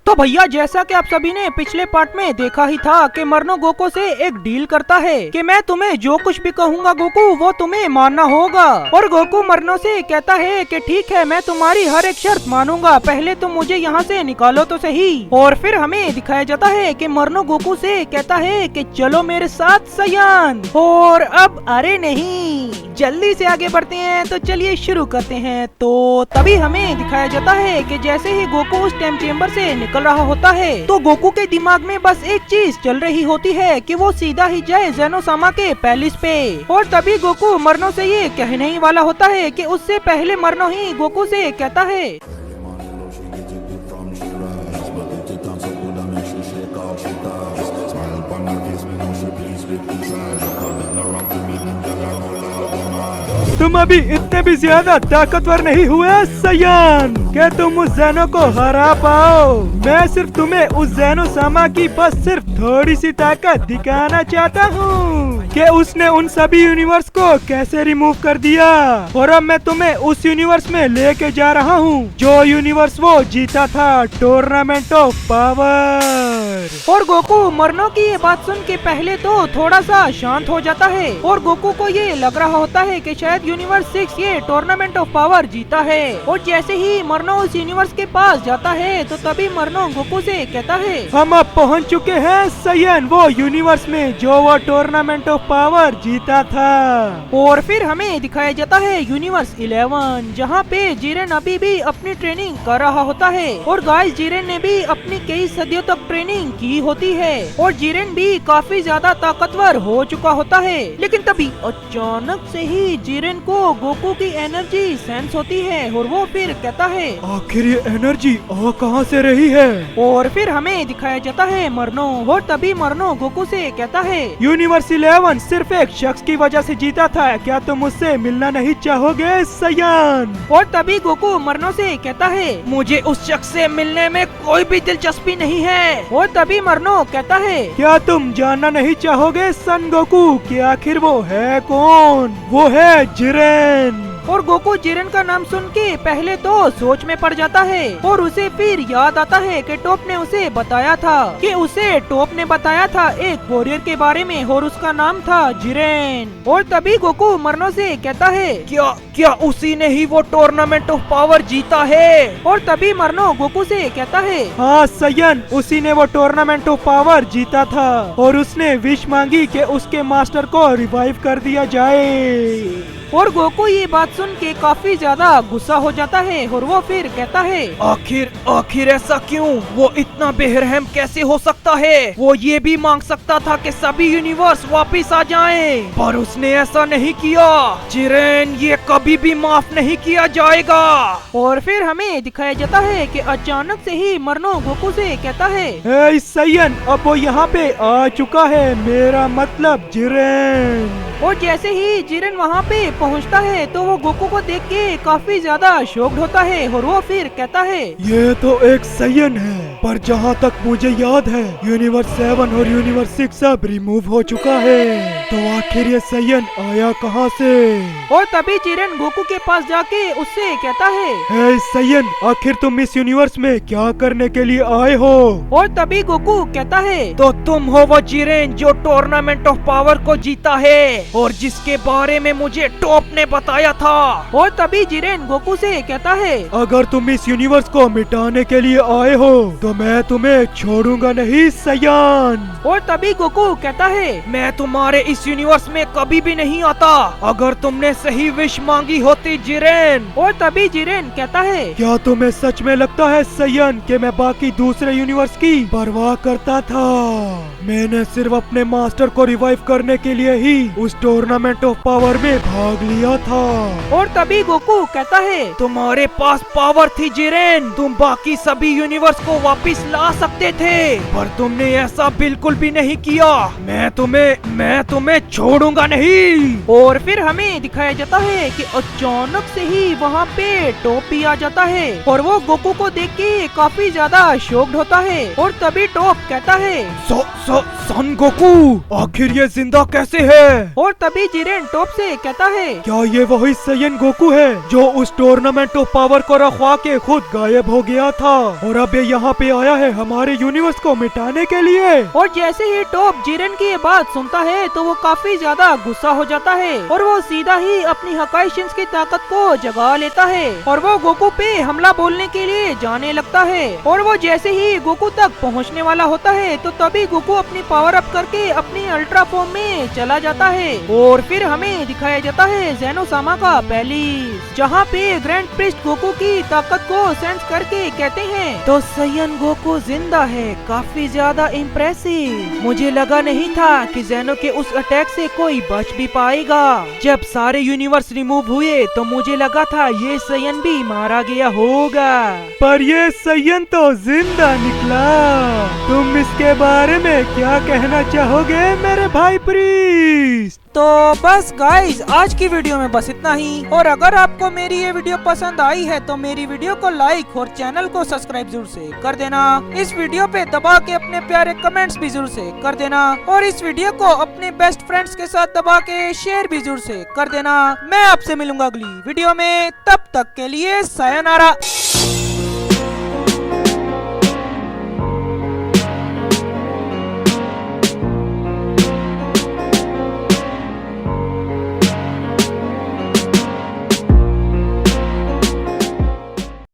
तो भैया जैसा कि आप सभी ने पिछले पार्ट में देखा ही था कि मरनो गोकू से एक डील करता है कि मैं तुम्हें जो कुछ भी कहूँगा गोकू वो तुम्हें मानना होगा। और गोकू मरनो से कहता है कि ठीक है मैं तुम्हारी हर एक शर्त मानूंगा, पहले तुम मुझे यहाँ से निकालो तो सही। और फिर हमें दिखाया जाता है कि मरनो गोकू से कहता है कि चलो मेरे साथ सयान। और अब अरे नहीं जल्दी से आगे बढ़ते हैं, तो चलिए शुरू करते हैं। तो तभी हमें दिखाया जाता है कि जैसे ही गोकू उस टाइम चेम्बर से निकल रहा होता है तो गोकू के दिमाग में बस एक चीज चल रही होती है कि वो सीधा ही जाए जेनो-सामा के पैलेस पे। और तभी गोकू मरनो से ये कहने ही वाला होता है कि उससे पहले मरनो ही गोकू से कहता है तुम अभी इतने भी ज्यादा ताकतवर नहीं हुए सयान कि तुम उस जेनो को हरा पाओ। मैं सिर्फ तुम्हें उस जेनो-सामा की बस सिर्फ थोड़ी सी ताकत दिखाना चाहता हूँ कि उसने उन सभी यूनिवर्स को कैसे रिमूव कर दिया। और अब मैं तुम्हें उस यूनिवर्स में लेके जा रहा हूँ जो यूनिवर्स वो जीता था टूर्नामेंट ऑफ पावर। और गोकू मरनो की ये बात सुन के पहले तो थोड़ा सा शांत हो जाता है और गोकू को ये लग रहा होता है कि शायद यूनिवर्स 6 ये टूर्नामेंट ऑफ पावर जीता है। और जैसे ही मरनो उस यूनिवर्स के पास जाता है तो तभी मरनो गोकू से कहता है हम अब पहुंच चुके हैं सयन वो यूनिवर्स में जो वो टूर्नामेंट ऑफ पावर जीता था। और फिर हमें दिखाया जाता है यूनिवर्स 11 जहाँ पे जिरेन अभी भी अपनी ट्रेनिंग कर रहा होता है। और गाइस जिरेन ने भी अपनी कई सदियों तक ट्रेनिंग की होती है और जिरेन भी काफी ज्यादा ताकतवर हो चुका होता है। लेकिन तभी अचानक से ही जिरेन को गोकू की एनर्जी सेंस होती है और वो फिर कहता है आखिर ये एनर्जी आ कहाँ से रही है। और फिर हमें दिखाया जाता है मरनो। और तभी मरनो गोकू से कहता है यूनिवर्स 11 सिर्फ एक शख्स की वजह से जीता था, क्या तुम उससे मिलना नहीं चाहोगे सयान। और तभी गोकू मरनो से कहता है मुझे उस शख्स से मिलने में कोई भी दिलचस्पी नहीं है। और तभी मरनो कहता है क्या तुम जानना नहीं चाहोगे सन गोकू कि आखिर वो है कौन। वो है जिरेन। और गोकू जिरेन का नाम सुन के पहले तो सोच में पड़ जाता है और उसे फिर याद आता है कि टॉप ने उसे बताया था कि उसे टॉप ने बताया था एक वॉरियर के बारे में और उसका नाम था जिरेन। और तभी गोकू मरनो से कहता है क्या क्या उसी ने ही वो टूर्नामेंट ऑफ पावर जीता है। और तभी मरनो गोकू से कहता है हाँ सयन उसी ने वो टूर्नामेंट ऑफ पावर जीता था और उसने विश मांगी कि उसके मास्टर को रिवाइव कर दिया जाए। और गोकू ये बात सुन के काफी ज्यादा गुस्सा हो जाता है और वो फिर कहता है आखिर ऐसा क्यों, वो इतना बेरहम कैसे हो सकता है। वो ये भी मांग सकता था कि सभी यूनिवर्स वापस आ जाएं, पर उसने ऐसा नहीं किया। जिरेन ये कभी भी माफ नहीं किया जाएगा। और फिर हमें दिखाया जाता है कि अचानक से ही मरनो गोकू से कहता है सयन अब वो यहाँ पे आ चुका है, मेरा मतलब जिरेन। और जैसे ही जिरेन वहाँ पे पहुँचता है तो वो गोकू को देख के काफी ज्यादा शॉक्ड होता है और वो फिर कहता है ये तो एक सयन है, पर जहाँ तक मुझे याद है यूनिवर्स 7 और यूनिवर्स 6 सब रिमूव हो चुका है, तो आखिर ये सयन आया कहाँ से। और तभी जिरेन गोकू के पास जाके उससे कहता है सयन आखिर तुम इस यूनिवर्स में क्या करने के लिए आए हो। और तभी गोकू कहता है तो तुम हो वो जिरेन जो टूर्नामेंट ऑफ पावर को जीता है और जिसके बारे में मुझे टॉप ने बताया था। और तभी जिरेन गोकू से कहता है अगर तुम इस यूनिवर्स को मिटाने के लिए आए हो तो मैं तुम्हें छोड़ूंगा नहीं सयान। और तभी गोकू कहता है मैं तुम्हारे इस यूनिवर्स में कभी भी नहीं आता अगर तुमने सही विश मांगी होती जिरेन। और तभी जिरेन कहता है क्या तुम्हें सच में लगता है सयन कि मैं बाकी दूसरे यूनिवर्स की परवाह करता था। मैंने सिर्फ अपने मास्टर को रिवाइव करने के लिए ही उस टूर्नामेंट ऑफ पावर में भाग लिया था। और तभी गोकू कहता है तुम्हारे पास पावर थी जिरेन, तुम बाकी सभी यूनिवर्स को वापस ला सकते थे, पर तुमने ऐसा बिल्कुल भी नहीं किया। मैं तुम्हें छोड़ूंगा नहीं। और फिर हमें दिखाया जाता है कि अचानक से ही वहाँ पे टॉप आ जाता है और वो गोकू को देख के काफी ज्यादा शॉक्ड होता है। और तभी टॉप कहता है सन गोकू आखिर ये जिंदा कैसे है। और तभी जिरेन टॉप से कहता है क्या ये वही सयन गोकू है जो उस टूर्नामेंट ऑफ पावर को रखवा के खुद गायब हो गया था और अब ये यहाँ पे ये आया है हमारे यूनिवर्स को मिटाने के लिए। और जैसे ही टॉप जिरेन की ये बात सुनता है तो वो काफी ज्यादा गुस्सा हो जाता है और वो सीधा ही अपनी हकाई शिन्स की ताकत को जगा लेता है और वो गोकू पे हमला बोलने के लिए जाने लगता है। और वो जैसे ही गोकू तक पहुंचने वाला होता है तो तभी गोकू अपनी पावर अप करके अपनी अल्ट्रा फॉर्म में चला जाता है और फिर हमें दिखाया जाता है ज़ेनोसामा का पैलेस, जहाँ पे ग्रैंड प्रिस्ट गोकू की ताकत को सेंस करके कहते हैं तो सैयन गोकू जिंदा है, काफी ज्यादा इम्प्रेसिव। मुझे लगा नहीं था कि ज़ेनो के उस अटैक से कोई बच भी पाएगा। जब सारे यूनिवर्स रिमूव हुए तो मुझे लगा था ये सैयन भी मारा गया होगा, पर ये सैयन तो जिंदा निकला। तुम इसके बारे में क्या कहना चाहोगे मेरे भाई प्रीस्ट? तो बस गाइज आज की वीडियो में बस इतना ही। और अगर आपको मेरी ये वीडियो पसंद आई है तो मेरी वीडियो को लाइक और चैनल को सब्सक्राइब जरूर से कर देना। इस वीडियो पे दबा के अपने प्यारे कमेंट्स भी जरूर से कर देना और इस वीडियो को अपने बेस्ट फ्रेंड्स के साथ दबा के शेयर भी जरूर से कर देना। मैं आपसे मिलूंगा अगली वीडियो में, तब तक के लिए सायोनारा।